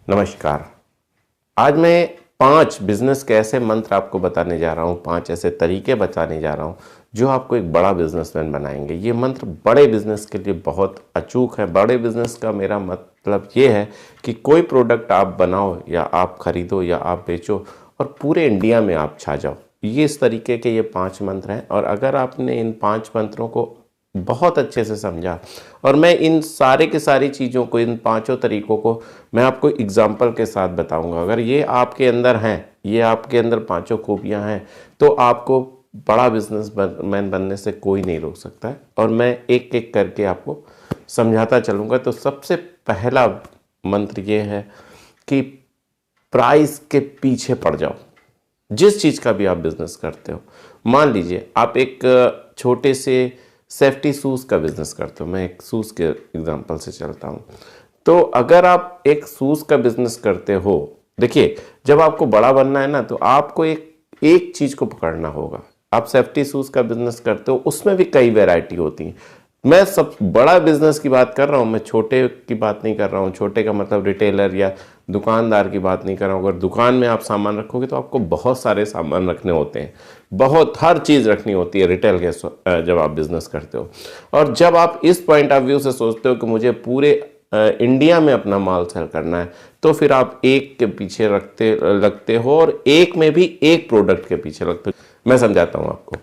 नमस्कार। आज मैं 5 बिजनेस के ऐसे मंत्र आपको बताने जा रहा हूँ, 5 ऐसे तरीके बताने जा रहा हूँ जो आपको एक बड़ा बिजनेसमैन बनाएंगे। ये मंत्र बड़े बिजनेस के लिए बहुत अचूक है। बड़े बिजनेस का मेरा मतलब ये है कि कोई प्रोडक्ट आप बनाओ या आप खरीदो या आप बेचो और पूरे इंडिया में आप छा जाओ। ये इस तरीके के ये 5 मंत्र हैं और अगर आपने इन 5 मंत्रों को बहुत अच्छे से समझा और मैं इन सारे के सारी चीज़ों को, इन 5 तरीकों को मैं आपको एग्जाम्पल के साथ बताऊंगा। अगर ये आपके अंदर हैं, ये आपके अंदर 5 खूबियां हैं, तो आपको बड़ा बिजनेसमैन बनने से कोई नहीं रोक सकता है। और मैं एक एक करके आपको समझाता चलूँगा। तो सबसे पहला मंत्र ये है कि प्राइस के पीछे पड़ जाओ। जिस चीज़ का भी आप बिजनेस करते हो, मान लीजिए आप एक छोटे से सेफ्टी शूज़ का बिजनेस करते हो। मैं एक शूज़ के एग्जांपल से चलता हूँ। तो अगर आप एक शूज़ का बिजनेस करते हो, देखिए जब आपको बड़ा बनना है ना, तो आपको एक चीज़ को पकड़ना होगा। आप सेफ्टी शूज़ का बिजनेस करते हो, उसमें भी कई वैरायटी होती हैं। मैं सब बड़ा बिजनेस की बात कर रहा हूँ, मैं छोटे की बात नहीं कर रहा हूँ। छोटे का मतलब रिटेलर या दुकानदार की बात नहीं कर रहा हूँ। अगर दुकान में आप सामान रखोगे तो आपको बहुत सारे सामान रखने होते हैं, बहुत हर चीज़ रखनी होती है रिटेल के जब आप बिजनेस करते हो। और जब आप इस पॉइंट ऑफ व्यू से सोचते हो कि मुझे पूरे इंडिया में अपना माल सेल करना है, तो फिर आप एक के पीछे लगते हो और एक में भी एक प्रोडक्ट के पीछे लगते हो। मैं समझाता हूँ आपको।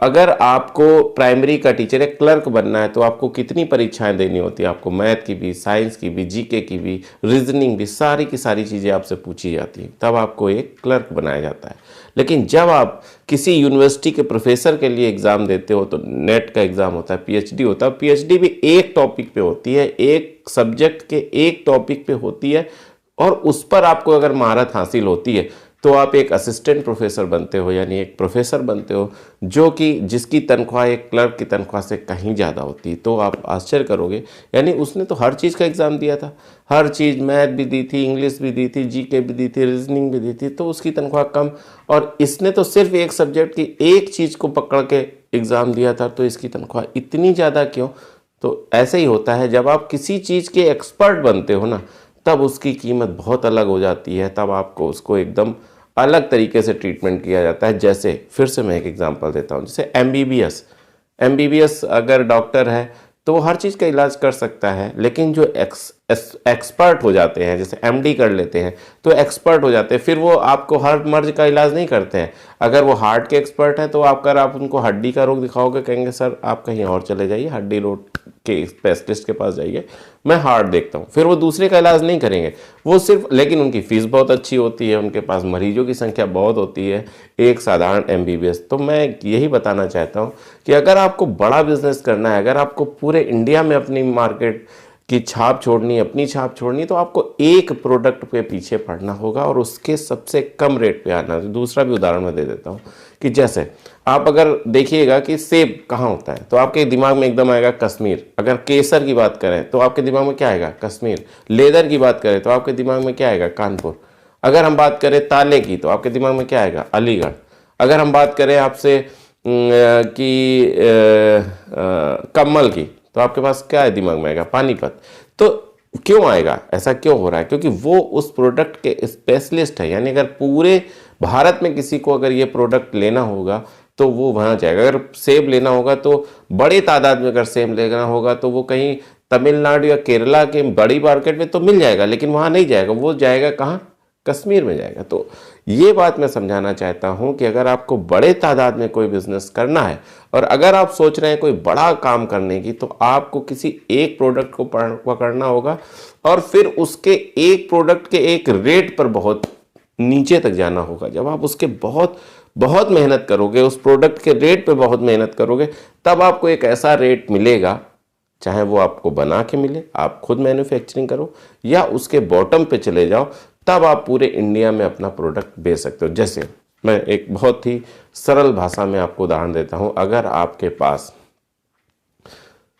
अगर आपको प्राइमरी का टीचर या क्लर्क बनना है तो आपको कितनी परीक्षाएं देनी होती है। आपको मैथ की भी, साइंस की भी, जीके की भी, रीजनिंग भी, सारी की सारी चीज़ें आपसे पूछी जाती हैं, तब आपको एक क्लर्क बनाया जाता है। लेकिन जब आप किसी यूनिवर्सिटी के प्रोफेसर के लिए एग्ज़ाम देते हो तो नेट का एग्ज़ाम होता है, पीएचडी होता है। पीएचडी भी एक टॉपिक पे होती है, एक सब्जेक्ट के एक टॉपिक पे होती है और उस पर आपको अगर महारत हासिल होती है तो आप एक असिस्टेंट प्रोफेसर बनते हो, यानी एक प्रोफेसर बनते हो, जो कि जिसकी तनख्वाह एक क्लर्क की तनख्वाह से कहीं ज़्यादा होती है। तो आप आश्चर्य करोगे, यानी उसने तो हर चीज़ का एग्ज़ाम दिया था, हर चीज़, मैथ भी दी थी, इंग्लिश भी दी थी, जीके भी दी थी, रीजनिंग भी दी थी, तो उसकी तनख्वाह कम। और इसने तो सिर्फ एक सब्जेक्ट की एक चीज़ को पकड़ के एग्ज़ाम दिया था, तो इसकी तनख्वाह इतनी ज़्यादा क्यों? तो ऐसे ही होता है, जब आप किसी चीज़ के एक्सपर्ट बनते हो ना, तब उसकी कीमत बहुत अलग हो जाती है। तब आपको उसको एकदम अलग तरीके से ट्रीटमेंट किया जाता है। जैसे फिर से मैं एक एग्जांपल देता हूँ, जैसे एमबीबीएस अगर डॉक्टर है तो वो हर चीज़ का इलाज कर सकता है, लेकिन जो एक्सपर्ट हो जाते हैं, जैसे एमडी कर लेते हैं तो एक्सपर्ट हो जाते हैं, फिर वो आपको हर मर्ज का इलाज नहीं करते हैं। अगर वो हार्ट के एक्सपर्ट हैं तो आप उनको हड्डी का रोग दिखाओगे, कहेंगे सर आप कहीं और चले जाइए, हड्डी रोग के स्पेशलिस्ट के पास जाइए, मैं हार्ट देखता हूँ। फिर वो दूसरे का इलाज नहीं करेंगे, वो सिर्फ, लेकिन उनकी फीस बहुत अच्छी होती है, उनके पास मरीजों की संख्या बहुत होती है, एक साधारण एमबीबीएस। तो मैं यही बताना चाहता हूँ कि अगर आपको बड़ा बिजनेस करना है, अगर आपको पूरे इंडिया में अपनी मार्केट की छाप छोड़नी है, अपनी छाप छोड़नी है, तो आपको एक प्रोडक्ट के पीछे पड़ना होगा और उसके सबसे कम रेट पे आना है। दूसरा भी उदाहरण मैं दे देता हूँ कि जैसे आप अगर देखिएगा कि सेब कहाँ होता है तो आपके दिमाग में एकदम आएगा कश्मीर। अगर केसर की बात करें तो आपके दिमाग में क्या आएगा? कश्मीर। लेदर की बात करें तो आपके दिमाग में क्या आएगा? कानपुर। अगर हम बात करें ताले की तो आपके दिमाग में क्या आएगा? अलीगढ़। अगर हम बात करें आपसे कि कमल की तो आपके पास क्या है दिमाग में आएगा? पानीपत। तो क्यों आएगा? ऐसा क्यों हो रहा है? क्योंकि वो उस प्रोडक्ट के स्पेशलिस्ट है। यानी अगर पूरे भारत में किसी को अगर ये प्रोडक्ट लेना होगा तो वो वहाँ जाएगा। अगर सेब लेना होगा तो बड़े तादाद में अगर सेब लेना होगा तो वो कहीं तमिलनाडु या केरला के बड़ी मार्केट में तो मिल जाएगा, लेकिन वहाँ नहीं जाएगा, वो जाएगा कहाँ? कश्मीर में जाएगा। तो ये बात मैं समझाना चाहता हूँ कि अगर आपको बड़े तादाद में कोई बिजनेस करना है और अगर आप सोच रहे हैं कोई बड़ा काम करने की, तो आपको किसी एक प्रोडक्ट को पकड़ना होगा और फिर उसके एक प्रोडक्ट के एक रेट पर बहुत नीचे तक जाना होगा। जब आप उसके बहुत बहुत मेहनत करोगे, उस प्रोडक्ट के रेट पे बहुत मेहनत करोगे, तब आपको एक ऐसा रेट मिलेगा, चाहे वो आपको बना के मिले, आप खुद मैन्युफैक्चरिंग करो या उसके बॉटम पे चले जाओ, तब आप पूरे इंडिया में अपना प्रोडक्ट बेच सकते हो। जैसे मैं एक बहुत ही सरल भाषा में आपको उदाहरण देता हूं। अगर आपके पास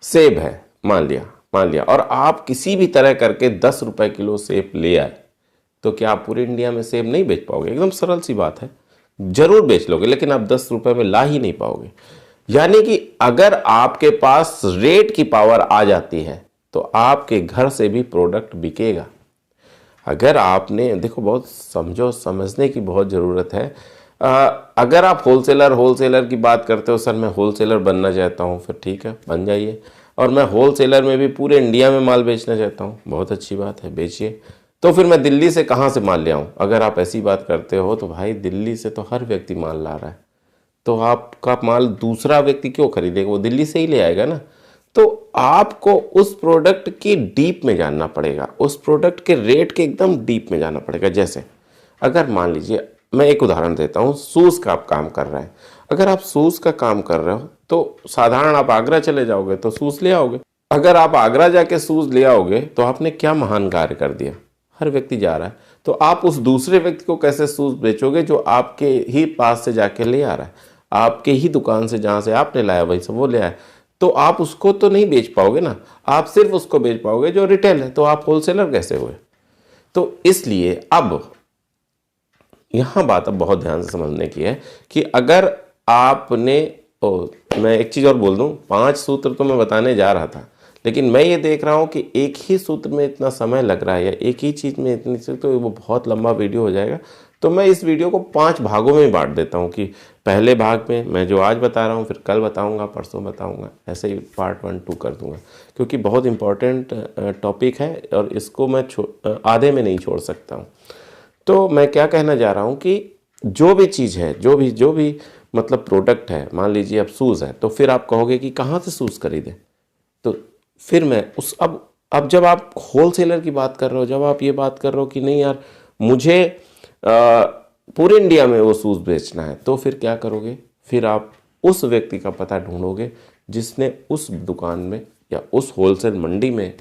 सेब है, मान लिया और आप किसी भी तरह करके 10 रुपए किलो सेब ले आए, तो क्या आप पूरे इंडिया में सेब नहीं बेच पाओगे? एकदम सरल सी बात है, जरूर बेच लोगे, लेकिन आप 10 रुपए में ला ही नहीं पाओगे। यानी कि अगर आपके पास रेट की पावर आ जाती है तो आपके घर से भी प्रोडक्ट बिकेगा। अगर आपने देखो, बहुत समझो, समझने की बहुत ज़रूरत है। अगर आप होलसेलर की बात करते हो, सर मैं होलसेलर बनना चाहता हूँ, फिर ठीक है, बन जाइए। और मैं होलसेलर में भी पूरे इंडिया में माल बेचना चाहता हूँ, बहुत अच्छी बात है, बेचिए। तो फिर मैं दिल्ली से कहाँ से माल ले आऊँ? अगर आप ऐसी बात करते हो तो भाई दिल्ली से तो हर व्यक्ति माल ला रहा है, तो आपका माल दूसरा व्यक्ति क्यों खरीदेगा? वो दिल्ली से ही ले आएगा ना। तो आपको उस प्रोडक्ट की डीप में जानना पड़ेगा, उस प्रोडक्ट के रेट के एकदम डीप में जाना पड़ेगा। जैसे अगर मान लीजिए, मैं एक उदाहरण देता हूँ, शूज़ का आप काम कर रहे हैं। अगर आप शूज़ का काम कर रहे हो तो साधारण आप आगरा चले जाओगे तो शूज़ ले आओगे। अगर आप आगरा जाके शूज़ ले आओगे तो आपने क्या महान कार्य कर दिया, हर व्यक्ति जा रहा है, तो आप उस दूसरे व्यक्ति को कैसे शूज़ बेचोगे जो आपके ही पास से जाके ले आ रहा है, आपके ही दुकान से जहाँ से आपने लाया वही सब वो ले आया। तो आप उसको तो नहीं बेच पाओगे ना, आप सिर्फ उसको बेच पाओगे जो रिटेल है, तो आप होलसेलर कैसे हुए? तो इसलिए अब यहाँ बात अब बहुत ध्यान से समझने की है कि अगर आपने मैं एक चीज़ और बोल दूँ, 5 सूत्र तो मैं बताने जा रहा था, लेकिन मैं ये देख रहा हूँ कि एक ही सूत्र में इतना समय लग रहा है या एक ही चीज़ में इतनी सी, तो वो बहुत लंबा वीडियो हो जाएगा। तो मैं इस वीडियो को 5 भागों में बांट देता हूँ कि पहले भाग में मैं जो आज बता रहा हूँ, फिर कल बताऊँगा, परसों बताऊँगा, ऐसे ही पार्ट 1 2 कर दूँगा, क्योंकि बहुत इंपॉर्टेंट टॉपिक है और इसको मैं आधे में नहीं छोड़ सकता हूँ। तो मैं क्या कहना जा रहा हूँ कि जो भी चीज़ है, जो भी मतलब प्रोडक्ट है, मान लीजिए अब शूज़ है, तो फिर आप कहोगे कि कहाँ से शूज़ खरीदें? तो फिर मैं उस अब जब आप होलसेलर की बात कर रहे हो, जब आप ये बात कर रहे हो कि नहीं यार मुझे पूरे इंडिया में वो शूज़ बेचना है, तो फिर क्या करोगे? फिर आप उस व्यक्ति का पता ढूंढोगे जिसने उस दुकान में या उस होलसेल मंडी में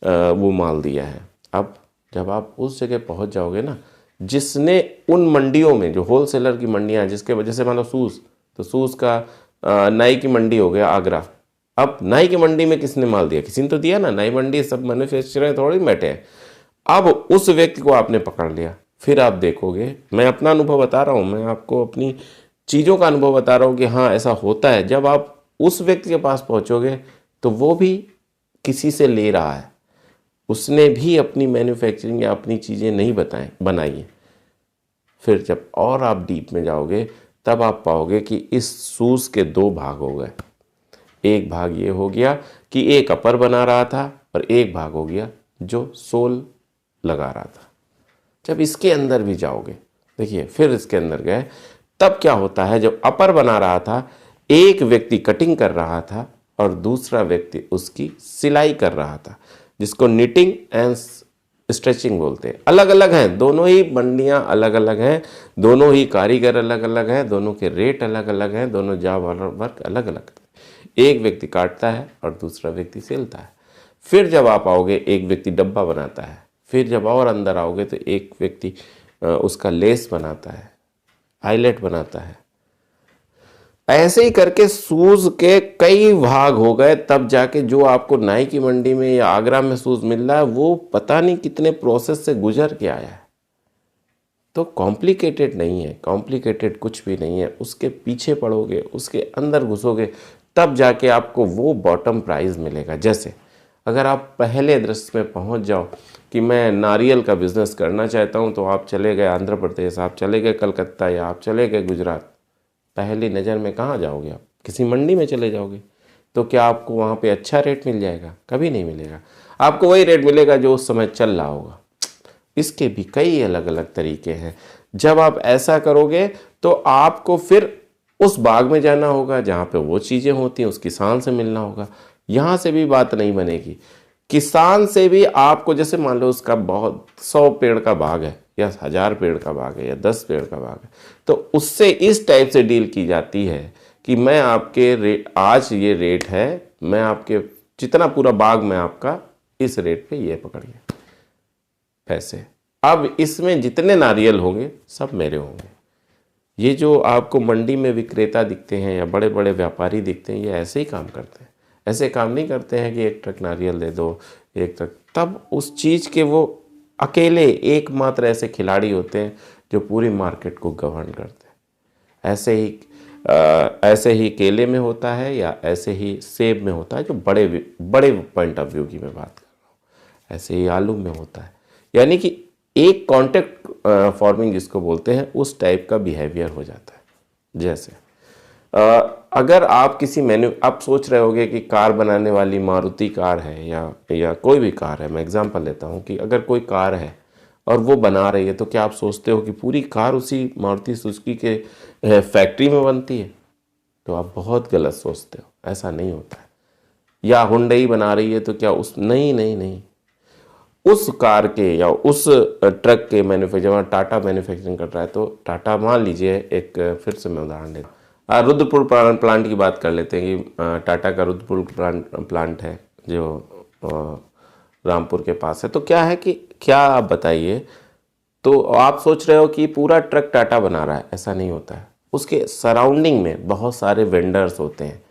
वो माल दिया है। अब जब आप उस जगह पहुंच जाओगे ना, जिसने उन मंडियों में, जो होलसेलर की मंडियां हैं, जिसके वजह से मान लो शूज़, तो शूज़ का नाई की मंडी हो गया आगरा। अब नाई की मंडी में किसने माल दिया? किसी ने तो दिया ना, नाई मंडी सब मैन्युफैक्चरर थोड़ी बैठे हैं। अब उस व्यक्ति को आपने पकड़ लिया, फिर आप देखोगे, मैं अपना अनुभव बता रहा हूँ, मैं आपको अपनी चीज़ों का अनुभव बता रहा हूँ कि हाँ ऐसा होता है। जब आप उस व्यक्ति के पास पहुँचोगे तो वो भी किसी से ले रहा है, उसने भी अपनी मैन्युफैक्चरिंग या अपनी चीज़ें नहीं बनाई है। फिर जब और आप डीप में जाओगे तब आप पाओगे कि इस शूज़ के 2 भाग हो गए। एक भाग ये हो गया कि एक अपर बना रहा था और एक भाग हो गया जो सोल लगा रहा था। जब इसके अंदर भी जाओगे, देखिए फिर इसके अंदर गए, तब क्या होता है, जब अपर बना रहा था एक व्यक्ति कटिंग कर रहा था और दूसरा व्यक्ति उसकी सिलाई कर रहा था, जिसको निटिंग एंड स्ट्रेचिंग बोलते हैं। अलग अलग हैं, दोनों ही मंडियां अलग अलग हैं, दोनों ही कारीगर अलग अलग हैं, दोनों के रेट अलग अलग हैं, दोनों जॉब वर्क अलग अलग है। एक व्यक्ति काटता है और दूसरा व्यक्ति सिलता है। फिर जब आप आओगे, एक व्यक्ति डब्बा बनाता है। फिर जब और अंदर आओगे तो एक व्यक्ति उसका लेस बनाता है, आईलेट बनाता है। ऐसे ही करके शूज़ के कई भाग हो गए, तब जाके जो आपको नाई की मंडी में या आगरा में शूज़ मिल रहा है, वो पता नहीं कितने प्रोसेस से गुजर के आया है। तो कॉम्प्लिकेटेड नहीं है, कॉम्प्लिकेटेड कुछ भी नहीं है। उसके पीछे पड़ोगे, उसके अंदर घुसोगे, तब जाके आपको वो बॉटम प्राइस मिलेगा। जैसे अगर आप पहले दृश्य में पहुंच जाओ कि मैं नारियल का बिज़नेस करना चाहता हूं, तो आप चले गए आंध्र प्रदेश, आप चले गए कलकत्ता या आप चले गए गुजरात, पहली नज़र में कहाँ जाओगे? आप किसी मंडी में चले जाओगे। तो क्या आपको वहाँ पे अच्छा रेट मिल जाएगा? कभी नहीं मिलेगा। आपको वही रेट मिलेगा जो उस समय चल रहा होगा। इसके भी कई अलग अलग तरीके हैं। जब आप ऐसा करोगे तो आपको फिर उस बाग में जाना होगा जहाँ पे वो चीज़ें होती हैं, उस किसान से मिलना होगा। यहाँ से भी बात नहीं बनेगी, किसान से भी आपको, जैसे मान लो उसका बहुत 100 पेड़ का बाग है या 1000 पेड़ का बाग है या 10 पेड़ का बाग है, तो उससे इस टाइप से डील की जाती है कि मैं आपके रेट, आज ये रेट है, मैं आपके जितना पूरा बाग मैं आपका इस रेट पे ये पकड़िए पैसे। अब इसमें जितने नारियल होंगे सब मेरे होंगे। ये जो आपको मंडी में विक्रेता दिखते हैं या बड़े बड़े व्यापारी दिखते हैं, ये ऐसे ही काम करते हैं। ऐसे काम नहीं करते हैं कि एक ट्रक नारियल दे दो, एक ट्रक। तब उस चीज़ के वो अकेले एकमात्र ऐसे खिलाड़ी होते हैं जो पूरी मार्केट को गवर्न करते हैं। ऐसे ही केले में होता है या ऐसे ही सेब में होता है, जो बड़े पॉइंट ऑफ व्यू की मैं बात कर रहा हूँ। ऐसे ही आलू में होता है। यानी कि एक कॉन्टेक्ट फॉर्मिंग जिसको बोलते हैं उस टाइप का बिहेवियर हो जाता है। जैसे अगर आप किसी आप सोच रहे होगे कि कार बनाने वाली मारुति कार है या कोई भी कार है, मैं एग्जांपल लेता हूँ कि अगर कोई कार है और वो बना रही है, तो क्या आप सोचते हो कि पूरी कार उसी मारुति सुजुकी के फैक्ट्री में बनती है? तो आप बहुत गलत सोचते हो, ऐसा नहीं होता है। या हुंडई बना रही है तो क्या नहीं नहीं नहीं, उस कार के या उस ट्रक के मैन्युफैक्चर, टाटा मैन्युफैक्चरिंग कर रहा है तो टाटा, मान लीजिए एक फिर से मैं उदाहरण देता हूँ, रुद्रपुर प्लांट की बात कर लेते हैं कि टाटा का रुद्रपुर प्लांट है जो रामपुर के पास है। तो क्या है कि क्या आप बताइए, तो आप सोच रहे हो कि पूरा ट्रक टाटा बना रहा है, ऐसा नहीं होता है। उसके सराउंडिंग में बहुत सारे वेंडर्स होते हैं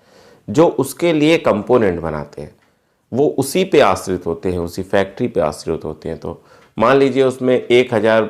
जो उसके लिए कंपोनेंट बनाते हैं, वो उसी पे आश्रित होते हैं, उसी फैक्ट्री पे आश्रित होते हैं। तो मान लीजिए उसमें 1000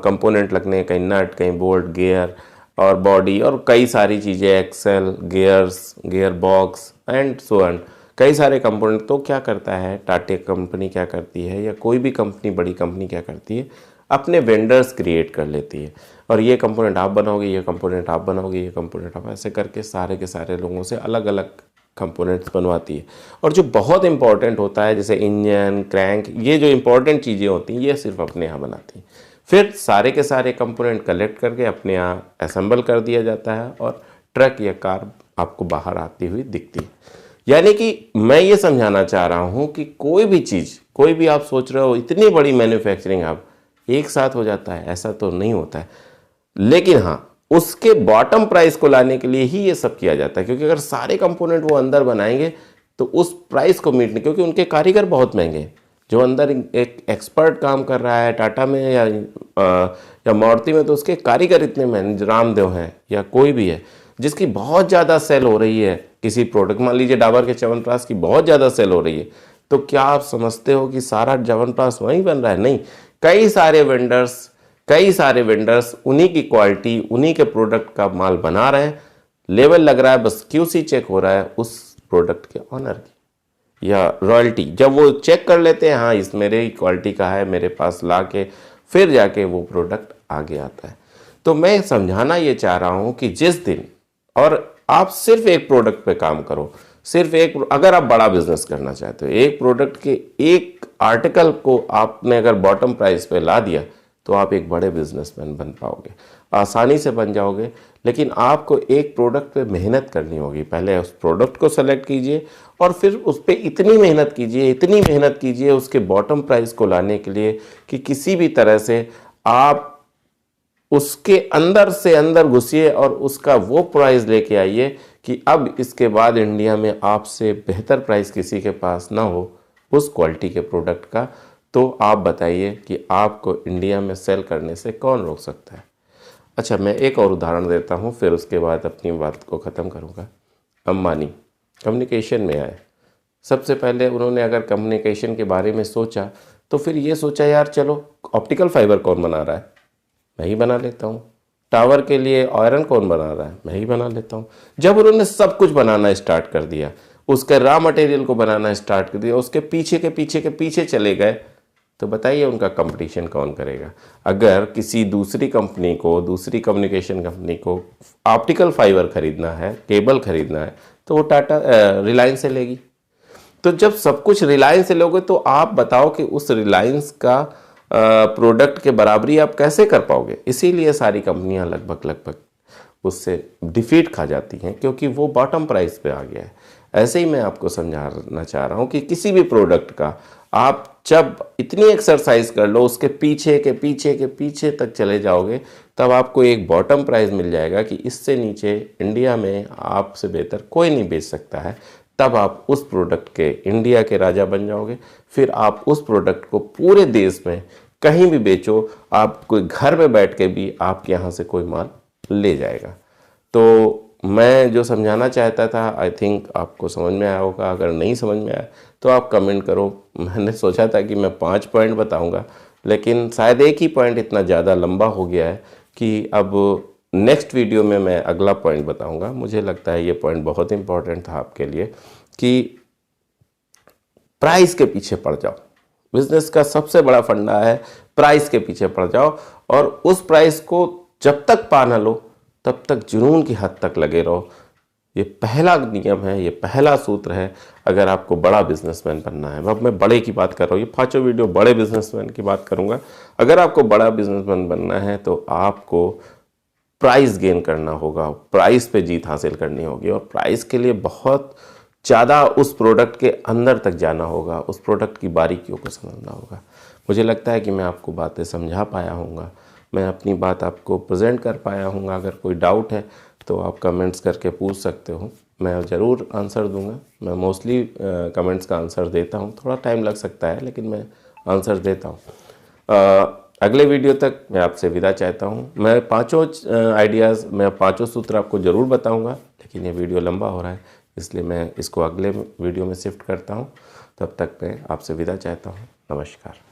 कंपोनेंट लगने हैं, कहीं नट, कहीं बोल्ट, गियर और बॉडी और कई सारी चीज़ें, axle, gears, gear box and so on, कई सारे कंपोनेंट। तो क्या करता है टाटा कंपनी, क्या करती है या कोई भी कंपनी, बड़ी कंपनी क्या करती है, अपने वेंडर्स क्रिएट कर लेती है और ये कंपोनेंट आप बनाओगे, ये कंपोनेंट आप बनाओगे, ये कंपोनेंट आप, ऐसे करके सारे के सारे लोगों से अलग अलग कंपोनेंट्स बनवाती है। और जो बहुत इंपॉर्टेंट होता है जैसे इंजन, क्रैंक, ये जो इंपॉर्टेंट चीज़ें होती हैं ये सिर्फ अपने यहाँ बनाती हैं। फिर सारे के सारे कंपोनेंट कलेक्ट करके अपने यहाँ असेंबल कर दिया जाता है और ट्रक या कार आपको बाहर आती हुई दिखती है। यानी कि मैं ये समझाना चाह रहा हूँ कि कोई भी चीज़, कोई भी आप सोच रहे हो इतनी बड़ी मैन्युफैक्चरिंग आप एक साथ हो जाता है, ऐसा तो नहीं होता है। लेकिन हाँ, उसके बॉटम प्राइस को लाने के लिए ही ये सब किया जाता है, क्योंकि अगर सारे कंपोनेंट वो अंदर बनाएंगे तो उस प्राइस को मीट नहीं, क्योंकि उनके कारीगर बहुत महंगे हैं। जो अंदर एक एक्सपर्ट काम कर रहा है टाटा में या मारुति में, तो उसके कारीगर इतने महंगे, रामदेव हैं या कोई भी है जिसकी बहुत ज़्यादा सेल हो रही है किसी प्रोडक्ट, मान लीजिए डाबर के च्यवनप्राश की बहुत ज़्यादा सेल हो रही है, तो क्या आप समझते हो कि सारा च्यवनप्राश वहीं बन रहा है? नहीं, कई सारे वेंडर्स उन्हीं की क्वालिटी, उन्हीं के प्रोडक्ट का माल बना रहे हैं, लेवल लग रहा है, बस क्यूसी चेक हो रहा है उस प्रोडक्ट के ऑनर की या रॉयल्टी। जब वो चेक कर लेते हैं, हाँ इस मेरे ही क्वालिटी का है, मेरे पास ला के फिर जाके वो प्रोडक्ट आगे आता है। तो मैं समझाना ये चाह रहा हूँ कि जिस दिन, और आप सिर्फ एक प्रोडक्ट पे काम करो, सिर्फ एक, अगर आप बड़ा बिजनेस करना चाहते हो, एक प्रोडक्ट के एक आर्टिकल को आपने अगर बॉटम प्राइस पे ला दिया तो आप एक बड़े बिजनेसमैन बन पाओगे, आसानी से बन जाओगे। लेकिन आपको एक प्रोडक्ट पे मेहनत करनी होगी। पहले उस प्रोडक्ट को सेलेक्ट कीजिए और फिर उस पर इतनी मेहनत कीजिए उसके बॉटम प्राइस को लाने के लिए कि किसी भी तरह से आप उसके अंदर से अंदर घुसिए और उसका वो प्राइस लेके आइए कि अब इसके बाद इंडिया में आपसे बेहतर प्राइस किसी के पास ना हो उस क्वालिटी के प्रोडक्ट का। तो आप बताइए कि आपको इंडिया में सेल करने से कौन रोक सकता है? अच्छा, मैं एक और उदाहरण देता हूँ, फिर उसके बाद अपनी बात को ख़त्म करूँगा। अंबानी कम्युनिकेशन में आए, सबसे पहले उन्होंने अगर कम्युनिकेशन के बारे में सोचा तो फिर ये सोचा, यार चलो ऑप्टिकल फाइबर कौन बना रहा है, मैं ही बना लेता हूँ। टावर के लिए आयरन कौन बना रहा है, मैं ही बना लेता हूँ। जब उन्होंने सब कुछ बनाना स्टार्ट कर दिया, उसके रॉ मटेरियल को बनाना स्टार्ट कर दिया, उसके पीछे चले गए, तो बताइए उनका कंपटीशन कौन करेगा? अगर किसी दूसरी कंपनी को, दूसरी कम्युनिकेशन कंपनी को ऑप्टिकल फाइबर खरीदना है, केबल खरीदना है, तो वो टाटा रिलायंस से लेगी। तो जब सब कुछ रिलायंस से लोगे तो आप बताओ कि उस रिलायंस का प्रोडक्ट के बराबरी आप कैसे कर पाओगे? इसीलिए सारी कंपनियां लगभग उससे डिफीट खा जाती हैं, क्योंकि वो बॉटम प्राइस पे आ गया है। ऐसे ही मैं आपको समझाना चाह रहा हूँ कि किसी भी प्रोडक्ट का आप जब इतनी एक्सरसाइज कर लो, उसके पीछे तक चले जाओगे, तब आपको एक बॉटम प्राइस मिल जाएगा कि इससे नीचे इंडिया में आपसे बेहतर कोई नहीं बेच सकता है। तब आप उस प्रोडक्ट के इंडिया के राजा बन जाओगे। फिर आप उस प्रोडक्ट को पूरे देश में कहीं भी बेचो, आप कोई घर में बैठ के भी आपके यहाँ से कोई माल ले जाएगा। तो मैं जो समझाना चाहता था, आई थिंक आपको समझ में आया होगा। अगर नहीं समझ में आया तो आप कमेंट करो। मैंने सोचा था कि मैं 5 पॉइंट बताऊंगा, लेकिन शायद एक ही पॉइंट इतना ज़्यादा लंबा हो गया है कि अब नेक्स्ट वीडियो में मैं अगला पॉइंट बताऊंगा। मुझे लगता है ये पॉइंट बहुत इंपॉर्टेंट था आपके लिए कि प्राइस के पीछे पड़ जाओ, बिजनेस का सबसे बड़ा फंडा है प्राइस के पीछे पड़ जाओ और उस प्राइस को जब तक पा ना लो तब तक जुनून की हद तक लगे रहो। ये पहला नियम है, ये पहला सूत्र है अगर आपको बड़ा बिजनेसमैन बनना है। अब मैं बड़े की बात कर रहा हूँ, ये 5 वीडियो बड़े बिजनेसमैन की बात करूँगा। अगर आपको बड़ा बिजनेसमैन बनना है तो आपको प्राइस गेन करना होगा, प्राइस पे जीत हासिल करनी होगी और प्राइस के लिए बहुत ज़्यादा उस प्रोडक्ट के अंदर तक जाना होगा, उस प्रोडक्ट की बारीकियों को समझना होगा। मुझे लगता है कि मैं आपको बातें समझा पाया हूँगा, मैं अपनी बात आपको प्रेजेंट कर पाया हूँगा। अगर कोई डाउट है तो आप कमेंट्स करके पूछ सकते हो, मैं ज़रूर आंसर दूंगा। मैं मोस्टली कमेंट्स का आंसर देता हूँ, थोड़ा टाइम लग सकता है लेकिन मैं आंसर देता हूँ। अगले वीडियो तक मैं आपसे विदा चाहता हूँ। मैं 5 आइडियाज़, मैं 5 सूत्र आपको ज़रूर बताऊँगा, लेकिन ये वीडियो लंबा हो रहा है इसलिए मैं इसको अगले वीडियो में शिफ्ट करता हूँ। तब तक मैं आपसे विदा चाहता हूँ। नमस्कार।